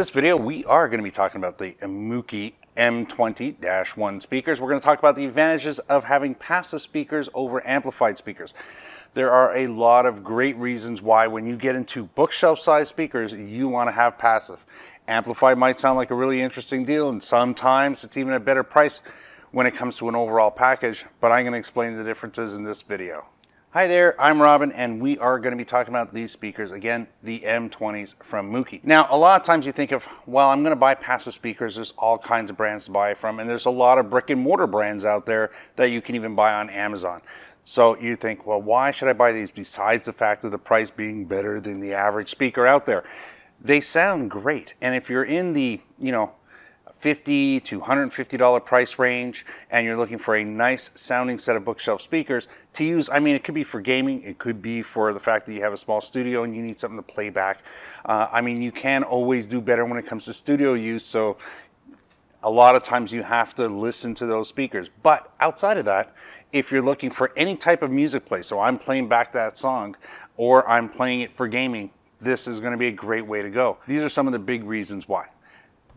this video, we are going to be talking about the Moukey M20-1 speakers. We're going to talk about the advantages of having passive speakers over amplified speakers. There are a lot of great reasons why when you get into bookshelf-sized speakers, you want to have passive. Amplified might sound like a really interesting deal, and sometimes it's even a better price when it comes to an overall package, but I'm going to explain the differences in this video. Hi there, I'm Robin, and we are going to be talking about these speakers, again, the M20s from Moukey. Now, a lot of times you think of, well, I'm going to buy passive speakers. There's all kinds of brands to buy from, and there's a lot of brick and mortar brands out there that you can even buy on Amazon. So you think, well, why should I buy these besides the fact of the price being better than the average speaker out there? They sound great, and if you're in the, $50 to $150 price range and you're looking for a nice sounding set of bookshelf speakers to use, I mean, it could be for gaming, it could be for the fact that you have a small studio and you need something to play back. I mean, you can always do better when it comes to studio use, so a lot of times you have to listen to those speakers. But outside of that, if you're looking for any type of music play, so I'm playing back that song or I'm playing it for gaming, this is going to be a great way to go. These are some of the big reasons why.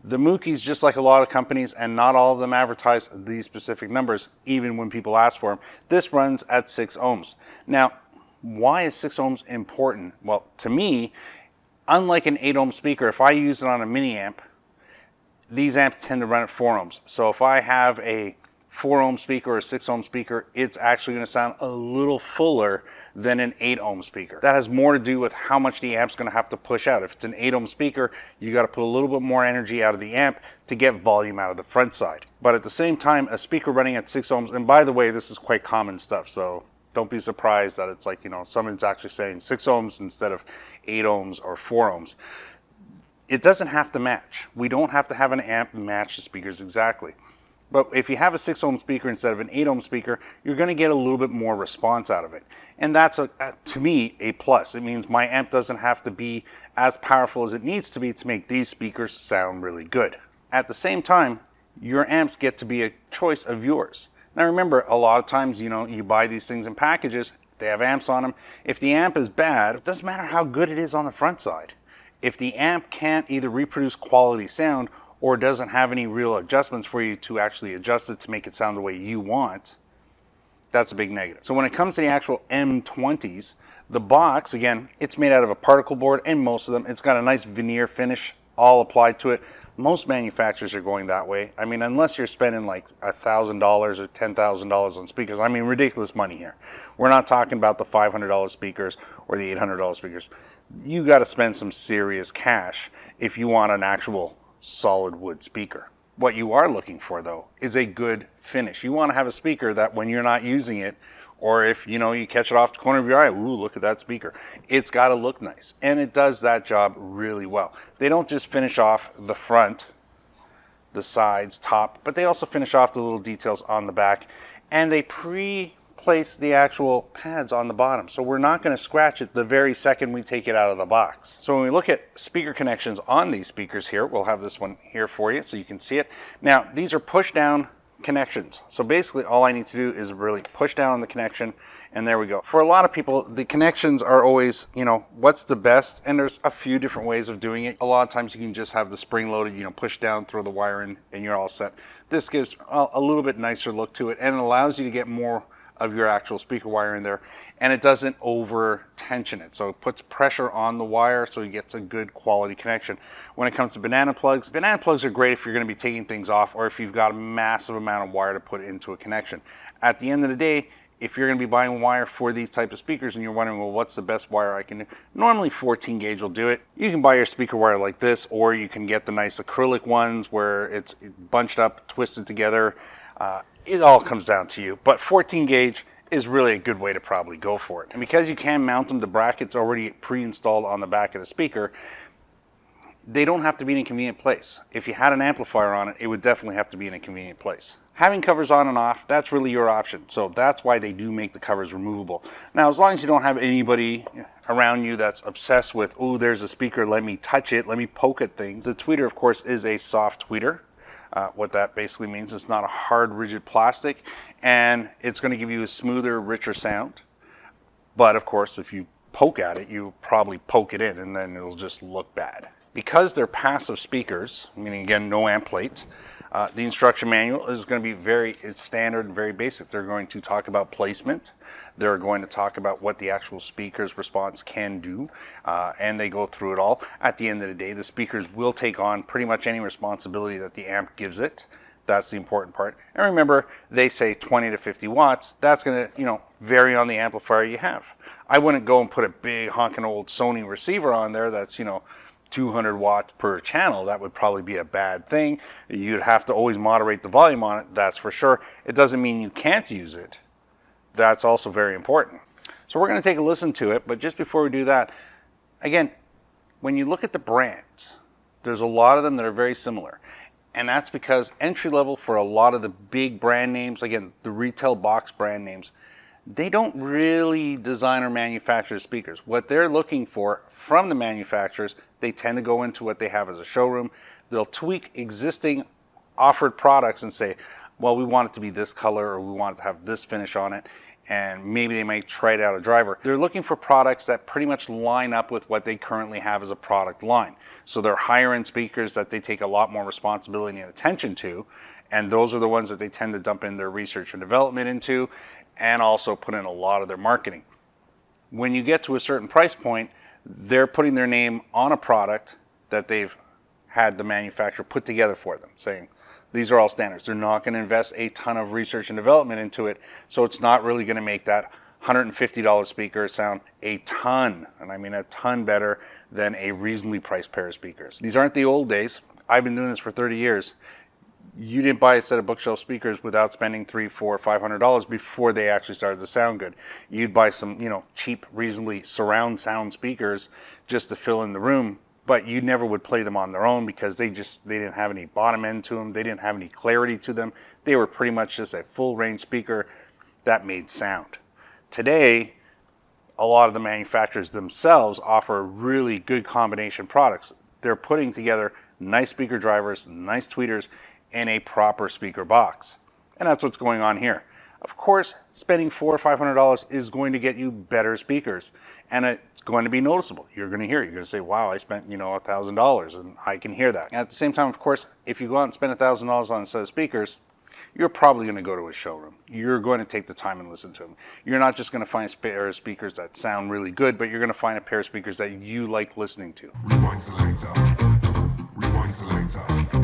The Moukeys, just like a lot of companies, and not all of them advertise these specific numbers, even when people ask for them. This runs at 6 ohms. Now, why is 6 ohms important? Well, to me, unlike an 8 ohm speaker, if I use it on a mini amp, these amps tend to run at 4 ohms. So if I have a 4 ohm speaker or a 6 ohm speaker, it's actually going to sound a little fuller than an 8 ohm speaker. That has more to do with how much the amp's going to have to push out. If it's an 8 ohm speaker, you got to put a little bit more energy out of the amp to get volume out of the front side. But at the same time, a speaker running at 6 ohms, and by the way, this is quite common stuff, so don't be surprised that it's like, someone's actually saying 6 ohms instead of 8 ohms or 4 ohms. It doesn't have to match. We don't have to have an amp match the speakers exactly. But if you have a 6 ohm speaker instead of an 8 ohm speaker, you're going to get a little bit more response out of it. And that's, to me, a plus. It means my amp doesn't have to be as powerful as it needs to be to make these speakers sound really good. At the same time, your amps get to be a choice of yours. Now remember, a lot of times, you buy these things in packages, they have amps on them. If the amp is bad, it doesn't matter how good it is on the front side. If the amp can't either reproduce quality sound or doesn't have any real adjustments for you to actually adjust it to make it sound the way you want, that's a big negative. So when it comes to the actual M20s, the box, again, it's made out of a particle board, and most of them, it's got a nice veneer finish all applied to it. Most manufacturers are going that way. I mean, unless you're spending like $1,000 or $10,000 on speakers, I mean, ridiculous money here. We're not talking about the $500 speakers or the $800 speakers. You got to spend some serious cash if you want an actual solid wood speaker. What you are looking for, though, is a good finish. You want to have a speaker that when you're not using it, or if you catch it off the corner of your eye, ooh, look at that speaker, it's got to look nice, and it does that job really well. They don't just finish off the front, the sides, top, but they also finish off the little details on the back, and they place the actual pads on the bottom, so we're not going to scratch it the very second we take it out of the box. So when we look at speaker connections on these speakers here, we'll have this one here for you so you can see it. Now these are push down connections, so basically all I need to do is really push down on the connection, and there we go. For a lot of people, the connections are always, what's the best, and there's a few different ways of doing it. A lot of times you can just have the spring loaded, push down, throw the wire in, and you're all set. This gives a little bit nicer look to it, and it allows you to get more of your actual speaker wire in there, and it doesn't over tension it, so it puts pressure on the wire so it gets a good quality connection. When it comes to banana plugs are great if you're going to be taking things off or if you've got a massive amount of wire to put into a connection. At the end of the day, if you're going to be buying wire for these type of speakers and you're wondering, well, what's the best wire I can do? Normally 14 gauge will do it. You can buy your speaker wire like this, or you can get the nice acrylic ones where it's bunched up, twisted together. It all comes down to you, but 14 gauge is really a good way to probably go for it. And because you can mount them to brackets already pre-installed on the back of the speaker, they don't have to be in a convenient place. If you had an amplifier on it, it would definitely have to be in a convenient place. Having covers on and off, that's really your option. So that's why they do make the covers removable. Now, as long as you don't have anybody around you that's obsessed with, oh, there's a speaker, let me touch it, let me poke at things. The tweeter, of course, is a soft tweeter. What that basically means, it's not a hard, rigid plastic, and it's going to give you a smoother, richer sound. But of course, if you poke at it, you probably poke it in, and then it'll just look bad. Because they're passive speakers, meaning again no amp plate, the instruction manual is going to be it's standard and very basic. They're going to talk about placement. They're going to talk about what the actual speaker's response can do, and they go through it all. At the end of the day, the speakers will take on pretty much any responsibility that the amp gives it. That's the important part. And remember, they say 20 to 50 watts. That's going to, vary on the amplifier you have. I wouldn't go and put a big honking old Sony receiver on there that's, 200 watts per channel. That would probably be a bad thing. You'd have to always moderate the volume on it, that's for sure. It doesn't mean you can't use it. That's also very important. So we're going to take a listen to it, but just before we do that, again, when you look at the brands, there's a lot of them that are very similar. And that's because entry level for a lot of the big brand names, again, the retail box brand names, they don't really design or manufacture speakers. What they're looking for from the manufacturers, they tend to go into what they have as a showroom. They'll tweak existing offered products and say, well, we want it to be this color, or we want it to have this finish on it. And maybe they might try it out a driver. They're looking for products that pretty much line up with what they currently have as a product line. So they're higher end speakers that they take a lot more responsibility and attention to. And those are the ones that they tend to dump in their research and development into, and also put in a lot of their marketing. When you get to a certain price point, they're putting their name on a product that they've had the manufacturer put together for them, saying, these are all standards. They're not going to invest a ton of research and development into it, so it's not really going to make that $150 speaker sound a ton, and I mean a ton better than a reasonably priced pair of speakers. These aren't the old days. I've been doing this for 30 years. You didn't buy a set of bookshelf speakers without spending $300, $400, $500 before they actually started to sound good. You'd buy some, cheap, reasonably surround sound speakers just to fill in the room, but you never would play them on their own because they didn't have any bottom end to them. They didn't have any clarity to them. They were pretty much just a full range speaker that made sound. Today, a lot of the manufacturers themselves offer really good combination products. They're putting together nice speaker drivers, nice tweeters, in a proper speaker box. And that's what's going on here. Of course, spending $400 or $500 is going to get you better speakers, and it's going to be noticeable. You're going to hear it. You're going to say, wow, I spent, $1,000, and I can hear that. And at the same time, of course, if you go out and spend $1,000 on a set of speakers, you're probably going to go to a showroom. You're going to take the time and listen to them. You're not just going to find a pair of speakers that sound really good, but you're going to find a pair of speakers that you like listening to. Rewind selector. Rewind selector.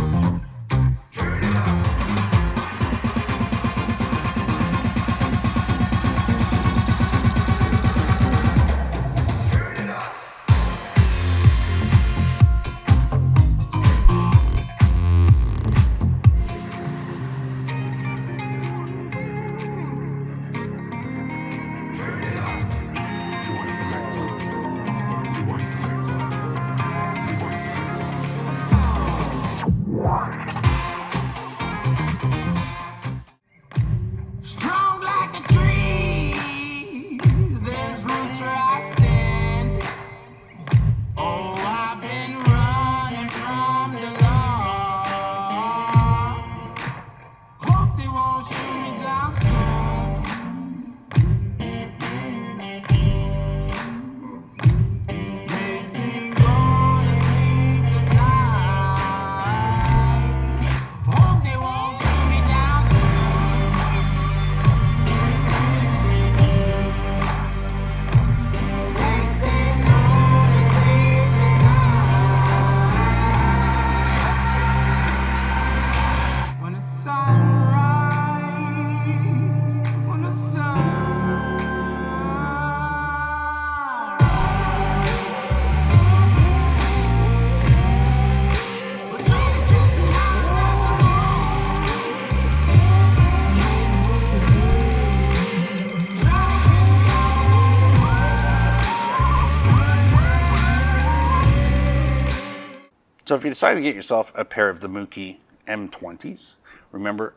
So if you decide to get yourself a pair of the Moukey M20s, remember,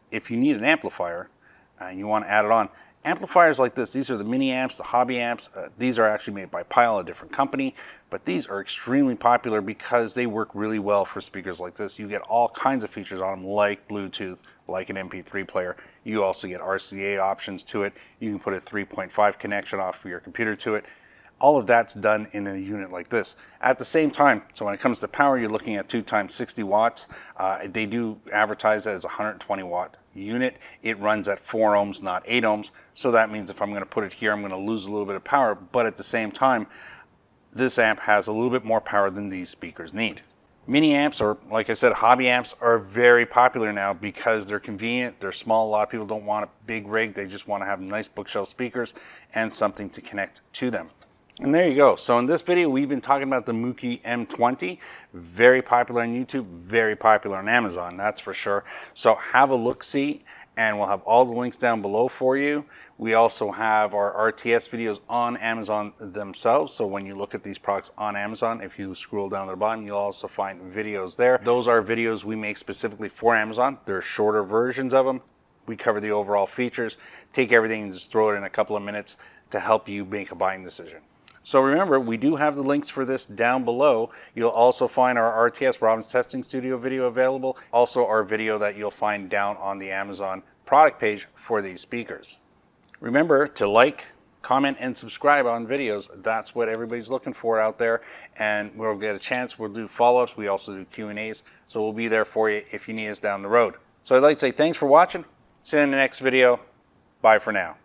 if you need an amplifier and you want to add it on, amplifiers like this, these are the mini amps, the hobby amps. These are actually made by Pyle, a different company, but these are extremely popular because they work really well for speakers like this. You get all kinds of features on them, like Bluetooth, like an MP3 player. You also get RCA options to it. You can put a 3.5 connection off of your computer to it. All of that's done in a unit like this. At the same time, so when it comes to power, you're looking at 2 times 60 watts. They do advertise it as a 120 watt unit. It runs at 4 ohms, not 8 ohms. So that means if I'm going to put it here, I'm going to lose a little bit of power. But at the same time, this amp has a little bit more power than these speakers need. Mini amps, or like I said, hobby amps, are very popular now because they're convenient, they're small. A lot of people don't want a big rig, they just want to have nice bookshelf speakers and something to connect to them. And there you go. So in this video, we've been talking about the Moukey M20, very popular on YouTube, very popular on Amazon, that's for sure. So have a look-see, and we'll have all the links down below for you. We also have our RTS videos on Amazon themselves. So when you look at these products on Amazon, if you scroll down to the bottom, you'll also find videos there. Those are videos we make specifically for Amazon. They're shorter versions of them. We cover the overall features, take everything and just throw it in a couple of minutes to help you make a buying decision. So remember, we do have the links for this down below. You'll also find our RTS Robin's Testing Studio video available. Also our video that you'll find down on the Amazon product page for these speakers. Remember to like, comment, and subscribe on videos. That's what everybody's looking for out there. And we'll get a chance, we'll do follow-ups. We also do Q&As. So we'll be there for you if you need us down the road. So I'd like to say thanks for watching. See you in the next video. Bye for now.